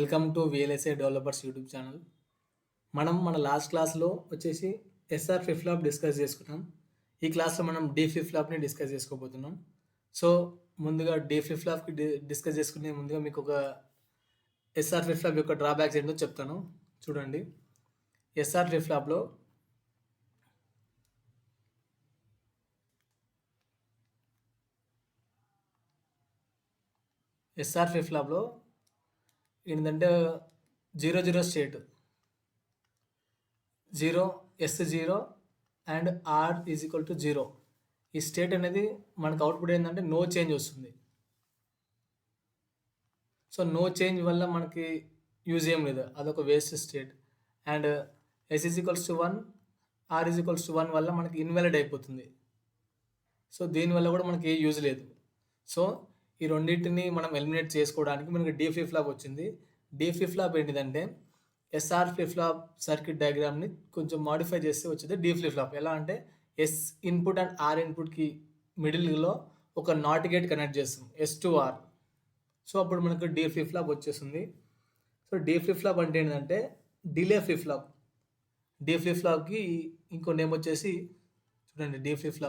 Welcome to VLSI developers YouTube channel. మనం మన last క్లాస్లో వచ్చేసి ఎస్ఆర్ ఫ్లిప్ ఫ్లాప్ డిస్కస్ చేసుకున్నాం. ఈ క్లాస్లో మనం డీ ఫ్లిప్ ఫ్లాప్ని డిస్కస్ చేసుకోబోతున్నాం. సో ముందుగా డీ ఫ్లిప్ ఫ్లాప్కి డిస్కస్ చేసుకునే ముందుగా మీకు ఒక ఎస్ఆర్ ఫ్లిప్ ఫ్లాప్ యొక్క డ్రాబ్యాక్స్ ఏంటో చెప్తాను. చూడండి, ఎస్ఆర్ ఫ్లిప్ ఫ్లాప్లో ఏంటంటే 0 state 0 S0 and R is equal to 0. ఈ స్టేట్ అనేది మనకు అవుట్పుట్ ఏంటంటే నో చేంజ్ వస్తుంది. సో నో చేంజ్ వల్ల మనకి యూజ్ ఏం లేదు, అదొక waste state. And S is equals to 1, R is equals to 1 వల్ల మనకి ఇన్వాలిడ్ అయిపోతుంది. సో దీనివల్ల కూడా మనకి ఏ యూజ్ లేదు. సో ఈ రెండింటిని మనం ఎలిమినేట్ చేసుకోవడానికి మనకి డీ ఫ్లిప్ ఫ్లాప్ వచ్చింది. డీ ఫ్లిప్ ఫ్లాప్ ఏంటిదంటే ఎస్ఆర్ ఫ్లిప్ ఫ్లాప్ సర్క్యూట్ డయాగ్రామ్ని కొంచెం మాడిఫై చేస్తే వచ్చేది డీ ఫ్లిప్ ఫ్లాప్. ఎలా అంటే ఎస్ ఇన్పుట్ అండ్ ఆర్ ఇన్పుట్కి మిడిల్లో ఒక నాట్ గేట్ కనెక్ట్ చేస్తాం, S to R. సో అప్పుడు మనకు డీ ఫ్లిప్ ఫ్లాప్ వచ్చేస్తుంది. సో డీ ఫ్లిప్ ఫ్లాప్ అంటే ఏంటంటే delay flip flop. D flip ఫ్లాప్కి ఇంకో నేమ్ వచ్చేసి చూడండి, డీ ఫ్లిప్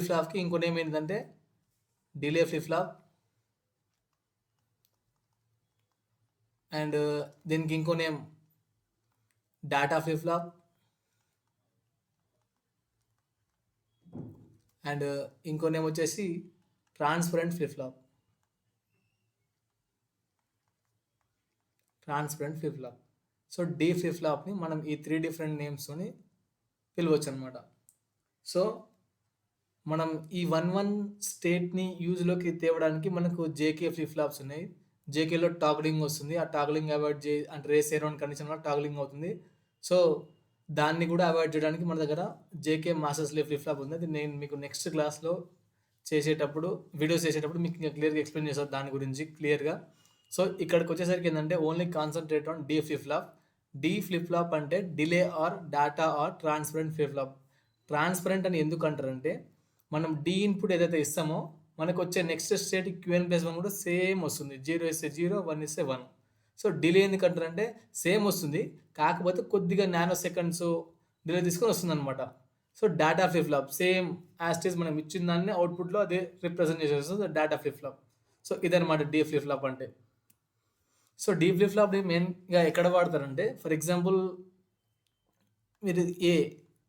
ఫ్లాప్కి ఇంకో నేమ్ ఏంటంటే డిలే ఫ్లిప్ ఫ్లాప్. అండ్ దీనికి ఇంకో name data flip flop. And ఇంకో నేమ్ వచ్చేసి transparent flip flop. So D flip ఫ్లాప్ని మనం ఈ 3 డిఫరెంట్ నేమ్స్తోని పిలవచ్చు అనమాట. సో మనం ఈ 1 స్టేట్ని యూజ్లోకి తేవడానికి మనకు JK ఫ్లిప్ ఫ్లాప్స్ ఉన్నాయి. JKలో టాగ్లింగ్ వస్తుంది. ఆ టాగ్లింగ్ అవాయిడ్ అంటే రేస్ అరౌండ్ కండిషన్ వల్ల టాగ్లింగ్ అవుతుంది. సో దాన్ని కూడా అవాయిడ్ చేయడానికి మన దగ్గర JK master slave flip flop ఉంది. అది నేను మీకు నెక్స్ట్ క్లాస్లో వీడియోస్ చేసేటప్పుడు మీకు క్లియర్గా ఎక్స్ప్లెయిన్ చేస్తాను దాని గురించి క్లియర్గా. సో ఇక్కడికి వచ్చేసరికి ఏంటంటే only concentrate on D flip flop. D flip flop అంటే delay or data or transparent flip flop. Transparent అని ఎందుకు అంటారంటే మనం డీ ఇన్పుట్ ఏదైతే ఇస్తామో మనకు వచ్చే నెక్స్ట్ స్టేట్ Qn+1 కూడా సేమ్ వస్తుంది. 0 ఇస్తే 0, 1 ఇస్తే 1. సో డిలే ఎందుకంటారంటే సేమ్ వస్తుంది, కాకపోతే కొద్దిగా నానో సెకండ్స్ డిలే తీసుకొని వస్తుంది అనమాట. So data flip flop same యాస్టేజ్ మనం ఇచ్చిన దాన్ని అవుట్పుట్లో అదే రిప్రజెంట్ చేసేస్తుంది డేటా ఫ్లిప్ ఫ్లాప్. సో ఇదనమాట డీ ఫ్లిప్ ఫ్లాప్ అంటే. సో డీ ఫ్లిప్ ఫ్లాప్ని మెయిన్గా ఎక్కడ వాడతారంటే, ఫర్ ఎగ్జాంపుల్ మీరు A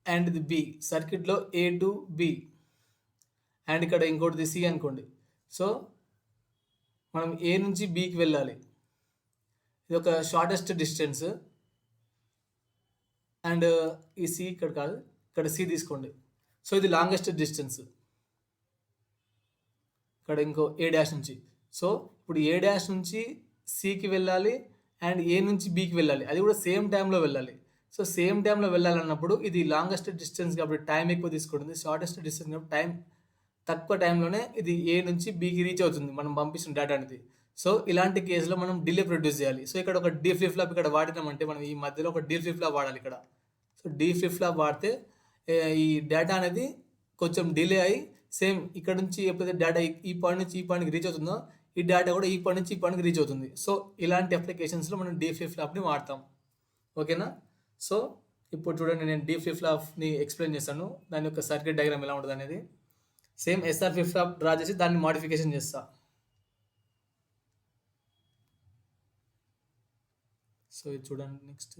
అండ్ ఇది B, సర్క్యూట్లో A to B అండ్ ఇక్కడ ఇంకోటిది C అనుకోండి. సో మనం A నుంచి Bకి వెళ్ళాలి, ఇది ఒక షార్టెస్ట్ డిస్టెన్స్. అండ్ ఈ C ఇక్కడ కాదు, ఇక్కడ C తీసుకోండి. సో ఇది లాంగెస్ట్ డిస్టెన్స్, ఇక్కడ ఇంకో A' నుంచి. సో ఇప్పుడు A' నుంచి Cకి వెళ్ళాలి అండ్ A నుంచి Bకి వెళ్ళాలి, అది కూడా సేమ్ టైంలో వెళ్ళాలి. సో సేమ్ టైంలో వెళ్ళాలన్నప్పుడు ఇది లాంగెస్ట్ డిస్టెన్స్ కాబట్టి టైం ఎక్కువ తీసుకుంటుంది, షార్టెస్ట్ డిస్టెన్స్ కాబట్టి టైం తక్కువ టైంలోనే ఇది A నుంచి Bకి రీచ్ అవుతుంది మనం పంపిస్తున్న డేటా అనేది. సో ఇలాంటి కేసులో మనం డిలే ప్రొడ్యూస్ చేయాలి. సో ఇక్కడ ఒక డీ ఫ్లిప్ ఫ్లాప్ ఇక్కడ వాడినామంటే మనం ఈ మధ్యలో ఒక డీ ఫ్లిప్ ఫ్లాప్ వాడాలి ఇక్కడ. సో డీ ఫ్లిప్ ఫ్లాప్ వాడితే ఈ డేటా అనేది కొంచెం డిలే అయ్యి సేమ్ ఇక్కడ నుంచి ఎప్పుడైతే డేటా ఈ పాయింట్ నుంచి ఈ పాయింట్కి రీచ్ అవుతుందో ఈ డేటా కూడా ఈ పాయింట్ నుంచి ఈ పాయింట్కి రీచ్ అవుతుంది. సో ఇలాంటి అప్లికేషన్స్లో మనం డీ ఫ్లిప్ ఫ్లాప్ని వాడతాం. ఓకేనా? సో ఇప్పుడు చూడండి, నేను డీ ఫ్లిప్ ఫ్లాప్ని ఎక్స్ప్లెయిన్ చేస్తాను, దాని యొక్క సర్క్యూట్ డయాగ్రామ్ ఎలా ఉంటుంది అనేది. Same SR flip flop draw చేసి దాన్ని మాడిఫికేషన్ చేస్తా. సో ఇది చూడండి నెక్స్ట్.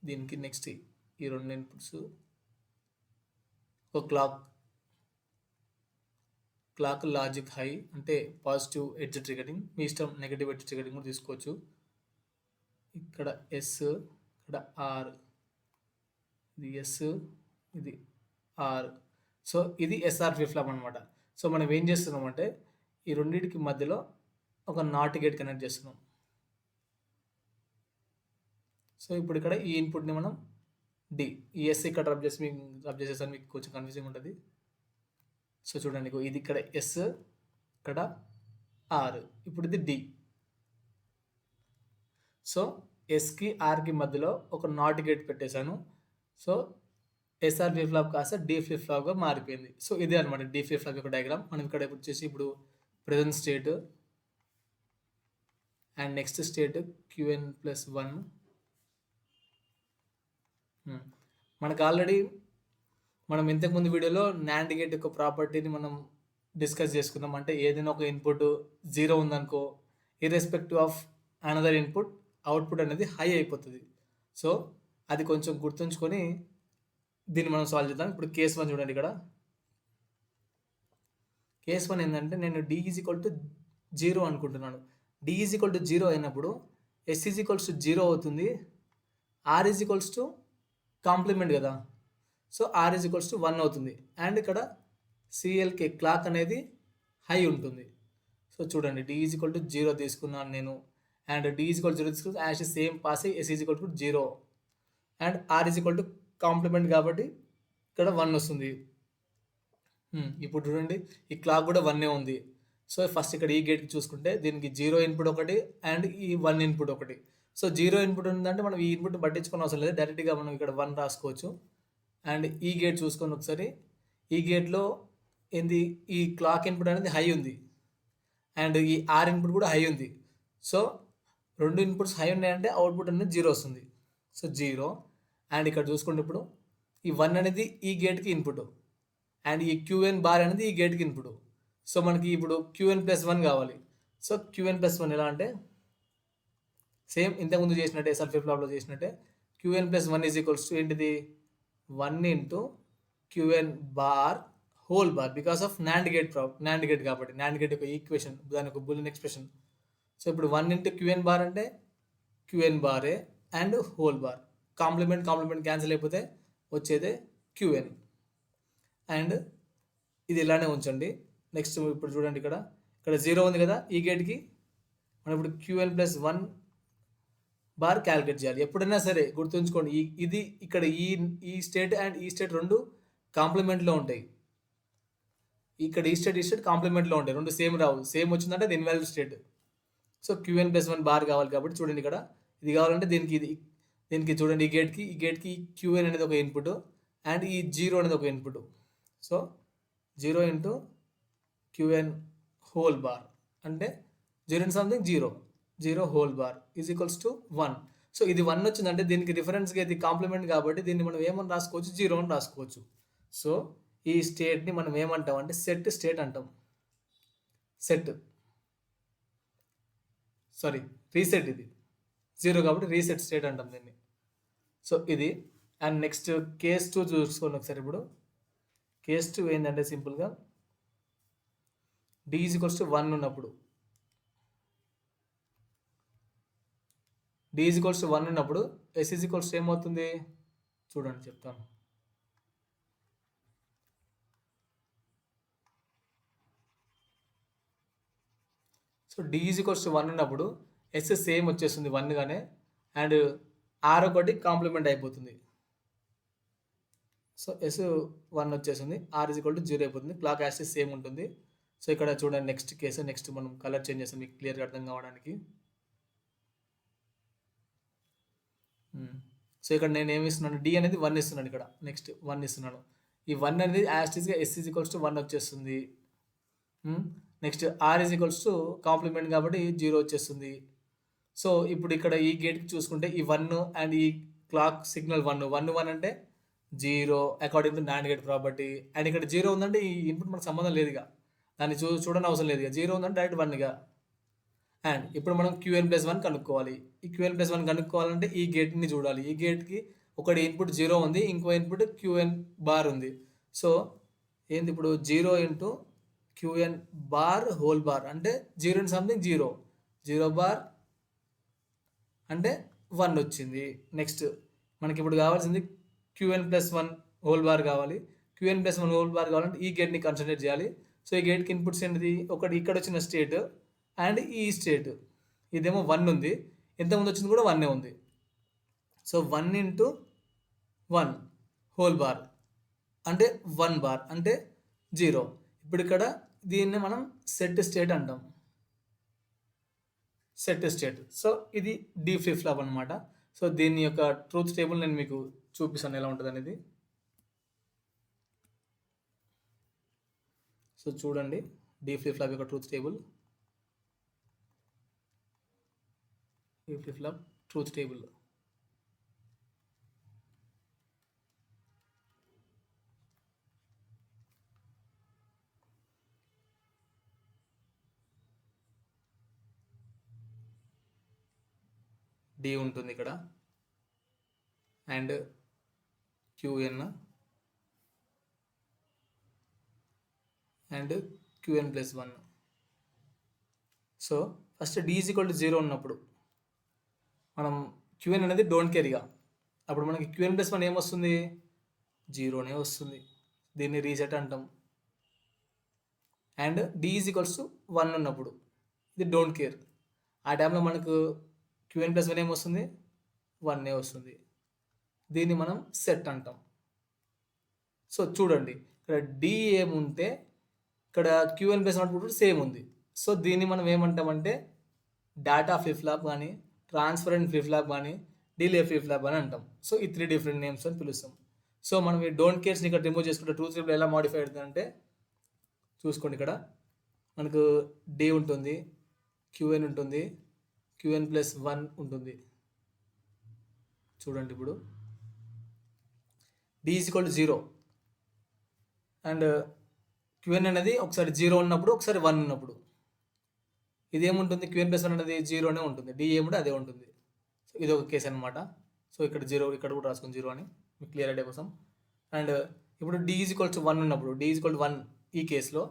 దీనికి నెక్స్ట్ ఈ 2 ఇన్పుట్స్, ఒక క్లాక్ లాజిక్ హై అంటే పాజిటివ్ ఎడ్జ్ ట్రిగరింగ్, మీ ఇష్టం నెగటివ్ ఎడ్జ్ ట్రిగరింగ్ కూడా తీసుకోవచ్చు. ఇక్కడ S, ఇక్కడ R, ఇది S, ఇది R. సో ఇది ఎస్ఆర్ ఫ్లిప్ ఫ్లాప్ అనమాట. సో మనం ఏం చేస్తున్నామంటే ఈ రెండింటికి మధ్యలో ఒక నాట్ గేట్ కనెక్ట్ చేస్తున్నాం. సో ఇప్పుడు ఇక్కడ ఈ ఇన్పుట్ని మనం D, ఈ S ఇక్కడ రబ్ చేసేసాను, మీకు కొంచెం కన్ఫ్యూజింగ్ ఉంటుంది. సో చూడండి, ఇది ఇక్కడ S, ఇక్కడ ఆర్. ఇప్పుడు ఇది డి. సో ఎస్కి ఆర్కి మధ్యలో ఒక నాట్ గేట్ పెట్టేశాను. సో ఎస్ఆర్ ఫ్లిప్ ఫ్లాప్ కాస్త డి ఫ్లిప్ ఫ్లాప్గా మారిపోయింది. సో ఇదే అనమాట డి ఫ్లిప్ ఫ్లాప్ యొక్క డయాగ్రామ్. మనం ఇక్కడ వచ్చేసి ఇప్పుడు present state and next state Qn+1. మనకు ఆల్రెడీ మనం ఇంతకుముందు వీడియోలో నాండ్ గేట్ యొక్క ప్రాపర్టీని మనం డిస్కస్ చేసుకున్నాం. అంటే ఏదైనా ఒక ఇన్పుట్ 0 ఉందనుకో, irrespective of another input output అనేది హై అయిపోతుంది. సో అది కొంచెం గుర్తుంచుకొని దీన్ని మనం సాల్వ్ చేద్దాం. ఇప్పుడు కేస్ 1 చూడండి. ఇక్కడ కేస్ 1 ఏంటంటే నేను d = 0 అనుకుంటున్నాను. d = 0 అయినప్పుడు s = 0 అవుతుంది. r = కాంప్లిమెంట్ కదా, సో r = 1 అవుతుంది. అండ్ ఇక్కడ సిఎల్కే క్లాక్ అనేది హై ఉంటుంది. సో చూడండి d = 0 తీసుకున్నాను నేను, అండ్ d = 0 తీసుకుని యాజ్ సేమ్ పాస్ అయ్యి s = 0 అండ్ r = కాంప్లిమెంట్ కాబట్టి ఇక్కడ 1 వస్తుంది. ఇప్పుడు చూడండి ఈ క్లాక్ కూడా 1 ఉంది. సో ఫస్ట్ ఇక్కడ ఈ గేట్కి చూసుకుంటే దీనికి 0 ఇన్పుట్ ఒకటి అండ్ ఈ 1 ఇన్పుట్ ఒకటి. సో 0 ఇన్పుట్ ఉందంటే మనం ఈ ఇన్పుట్ పట్టించుకోని అవసరం లేదు, డైరెక్ట్గా మనం ఇక్కడ 1 రాసుకోవచ్చు. అండ్ ఈ గేట్ చూసుకొని ఒకసారి, ఈ గేట్లో ఏంది, ఈ క్లాక్ ఇన్పుట్ అనేది హై ఉంది అండ్ ఈ ఆర్ ఇన్పుట్ కూడా హై ఉంది. సో రెండు ఇన్పుట్స్ హై ఉన్నాయంటే అవుట్పుట్ అనేది 0 వస్తుంది. సో 0. అండ్ ఇక్కడ చూసుకుంటే ఇప్పుడు ఈ 1 అనేది ఈ గేట్కి ఇన్పుట్ అండ్ ఈ Qn బార్ అనేది ఈ గేట్కి ఇన్పుట్. సో మనకి ఇప్పుడు Qn+1 కావాలి. సో Qn+1 ఎలా అంటే సేమ్ ఇంతకుముందు చేసినట్టే, ఎస్ఆర్ ఫ్లిప్ ఫ్లాప్లో చేసినట్టే Qn+1 ఏంటిది, 1 × Qn bar whole bar because of NAND gate కాబట్టి నాండ్ గేట్ యొక్క ఈక్వేషన్, దాని యొక్క బూలియన్ ఎక్స్ప్రెషన్. సో ఇప్పుడు 1 × Qn బార్ అంటే Qn బారే and whole bar. Complement cancel అయిపోతే వచ్చేదే Qn. అండ్ ఇది ఇలానే ఉంచండి. నెక్స్ట్ ఇప్పుడు చూడండి ఇక్కడ 0 ఉంది కదా, ఈ గేట్కి మనం ఇప్పుడు Qn+1 బార్ క్యాలిక్యులేట్ చేయాలి. ఎప్పుడైనా సరే గుర్తుంచుకోండి, ఇది ఇక్కడ ఈ స్టేట్ అండ్ ఈ స్టేట్ రెండు కాంప్లిమెంట్లో ఉంటాయి. ఇక్కడ ఈ స్టేట్ కాంప్లిమెంట్లో ఉంటాయి, రెండు సేమ్ రావు. సేమ్ వచ్చిందంటే అది invalid state. So Qn+1 bar కావాలి కాబట్టి చూడండి ఇక్కడ ఇది కావాలంటే దీనికి చూడండి, ఈ గేట్కి Qn అనేది ఒక ఇన్పుట్ అండ్ ఈ 0 అనేది ఒక input. So 0 × Qn whole bar అంటే 0 × something 0 హోల్ బార్ = 1. సో ఇది 1 వచ్చిందంటే దీనికి రిఫరెన్స్గా ఇది కాంప్లిమెంట్ కాబట్టి దీన్ని మనం ఏమని రాసుకోవచ్చు, 0 అని రాసుకోవచ్చు. సో ఈ స్టేట్ని మనం ఏమంటాం అంటే సెట్ స్టేట్ అంటాం. రీసెట్, ఇది 0 కాబట్టి రీసెట్ స్టేట్ అంటాం దీన్ని. సో ఇది. అండ్ నెక్స్ట్ కేస్ 2 చూసుకోండి ఒకసారి. ఇప్పుడు కేస్ 2 ఏంటంటే సింపుల్గా d = 1 ఉన్నప్పుడు, d = 1 ఉన్నప్పుడు s = ఏమవుతుంది చూడండి, చెప్తాను. సో d = 1 ఉన్నప్పుడు s సేమ్ వచ్చేస్తుంది 1 గానే అండ్ r ఒకటి కాంప్లిమెంట్ అయిపోతుంది. సో s 1 వచ్చేసింది, r = 0 అయిపోతుంది, క్లాక్ యాక్సిస్ సేమ్ ఉంటుంది. సో ఇక్కడ చూడండి నెక్స్ట్ మనం కలర్ చేంజ్ చేస్తాం మీకు క్లియర్గా అర్థం కావడానికి. సో ఇక్కడ నేను ఏమి ఇస్తున్నాను, d అనేది 1 ఇస్తున్నాను, ఇక్కడ నెక్స్ట్ 1 ఇస్తున్నాను. ఈ 1 అనేది యాస్టిస్గా s = 1 వచ్చేస్తుంది. నెక్స్ట్ r కాంప్లిమెంట్ కాబట్టి 0 వచ్చేస్తుంది. సో ఇప్పుడు ఇక్కడ ఈ గేట్కి చూసుకుంటే ఈ 1 అండ్ ఈ క్లాక్ సిగ్నల్ 1 అంటే 0 according to NAND gate property. And ఇక్కడ 0 ఉందంటే ఈ ఇన్పుట్ మనకు సంబంధం లేదుగా, దాన్ని చూడని అవసరం లేదుగా. 0 ఉందంటే డైరెక్ట్ 1గా. అండ్ ఇప్పుడు మనం Qn+1 కనుక్కోవాలి. ఈ Qn+1 కనుక్కోవాలంటే ఈ గేట్ని చూడాలి. ఈ గేట్కి ఒకటి ఇన్పుట్ 0 ఉంది, ఇంకో ఇన్పుట్ Qn బార్ ఉంది. సో ఏంది ఇప్పుడు 0 × Qn బార్ హోల్ బార్ అంటే 0 × something 0 బార్ అంటే 1 వచ్చింది. నెక్స్ట్ మనకి ఇప్పుడు కావాల్సింది Qn+1 హోల్ బార్ కావాలి. Qn+1 హోల్ బార్ కావాలంటే ఈ గేట్ని కన్సిడర్ చేయాలి. సో ఈ గేట్కి ఇన్పుట్స్ ఏంటిది, ఒకటి ఇక్కడ వచ్చిన స్టేట్ అండ్ ఈ స్టేట్, ఇదేమో 1 ఉంది, ఎంతమంది వచ్చింది కూడా 1 ఉంది. సో 1 × 1 హోల్ బార్ అంటే 1 బార్ అంటే 0. ఇప్పుడు ఇక్కడ దీన్ని మనం సెట్ స్టేట్ అంటాం. Set state. సో ఇది డి ఫ్లిప్ ఫ్లాప్ అనమాట. సో దీని యొక్క ట్రూత్ టేబుల్ నేను మీకు చూపిస్తాను ఎలా ఉంటుంది అనేది. సో చూడండి డి ఫ్లిప్ ఫ్లాప్ యొక్క truth table. D flip flop truth table. D ఉంటుంది ఇక్కడ and QN and QN plus 1. So first D is equal to 0 ఉన్నప్పుడు మనం క్యూఎన్ అనేది డోంట్ కేర్ ఇక. అప్పుడు మనకి క్యూఎన్ ప్లస్ 1 ఏమొస్తుంది? 0నే వస్తుంది. దీన్ని రీసెట్ అంటాం. And D is equals to 1 ఉన్నప్పుడు ఇది డోంట్ కేర్. ఆ టైంలో మనకు క్యూఎన్ ప్లస్ 1 ఏమొస్తుంది? 1 వస్తుంది. దీన్ని మనం సెట్ అంటాం. సో చూడండి ఇక్కడ డి ఏముంటే ఇక్కడ క్యూఎన్ ప్లస్ 1 సేమ్ ఉంది. సో దీన్ని మనం ఏమంటామంటే డేటా ఫ్లిప్ ఫ్లాప్ కానీ, ట్రాన్స్పరెంట్ ఫ్లిప్ ఫ్లాప్ కానీ, డిలే ఫ్లిప్ ఫ్లాప్ అని అంటాం. సో ఈ 3 డిఫరెంట్ నేమ్స్ అని పిలుస్తాం. సో మనం ఈ డోంట్ కేర్స్ని ఇక్కడ రిమూవ్ చేసుకుంటే ట్రూత్ టేబుల్ ఎలా మాడిఫై అవుతుందంటే చూసుకోండి. ఇక్కడ మనకు డి ఉంటుంది, క్యూఎన్ ఉంటుంది, క్యూఎన్ ప్లస్ 1 ఉంటుంది. చూడండి ఇప్పుడు D is equal to 0 and QN అనేది ఒకసారి 0 ఉన్నప్పుడు, ఒకసారి 1 ఉన్నప్పుడు. ఇదేముంటుంది? క్యూఎన్ ప్లస్ 1 అనేది 0నే ఉంటుంది. డి ఏముంటే అదే ఉంటుంది. సో ఇది ఒక కేసు అనమాట. సో ఇక్కడ 0, ఇక్కడ కూడా రాసుకుని 0 అని మీకు క్లియర్ ఐడియా కోసం. అండ్ ఇప్పుడు డి ఈజ్ ఈక్వల్ టు 1 ఉన్నప్పుడు, డి ఈజ్ ఈక్వల్ టు 1 ఈ కేసులో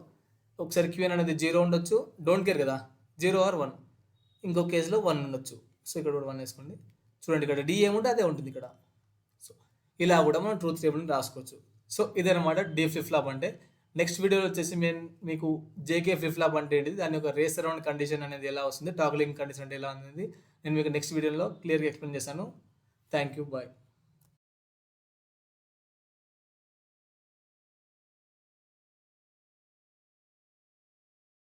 ఒకసారి క్యూఎన్ అనేది 0 ఉండొచ్చు, డోంట్ కేర్ కదా, 0 ఆర్ 1. ఇంకో కేసులో 1 ఉండొచ్చు. సో ఇక్కడ కూడా 1 వేసుకోండి. చూడండి ఇక్కడ డి ఏముంటే అదే ఉంటుంది ఇక్కడ. సో ఇలా కూడా మనం ట్రూత్ టేబుల్ని రాసుకోవచ్చు. సో ఇదనమాట డి ఫ్లిప్ ఫ్లాప్ అంటే. నెక్స్ట్ వీడియోలో వచ్చేసి మీకు జేకే ఫ్లిప్ ఫ్లాప్ అంటే ఏంటిది, దాని యొక్క రేస్ అరౌండ్ కండిషన్ అనేది ఎలా వస్తుంది, టాగ్లింగ్ కండిషన్ అంటే ఎలా అనేది నేను మీకు నెక్స్ట్ వీడియోలో క్లియర్గా ఎక్స్ప్లెయిన్ చేస్తాను. Thank you, bye.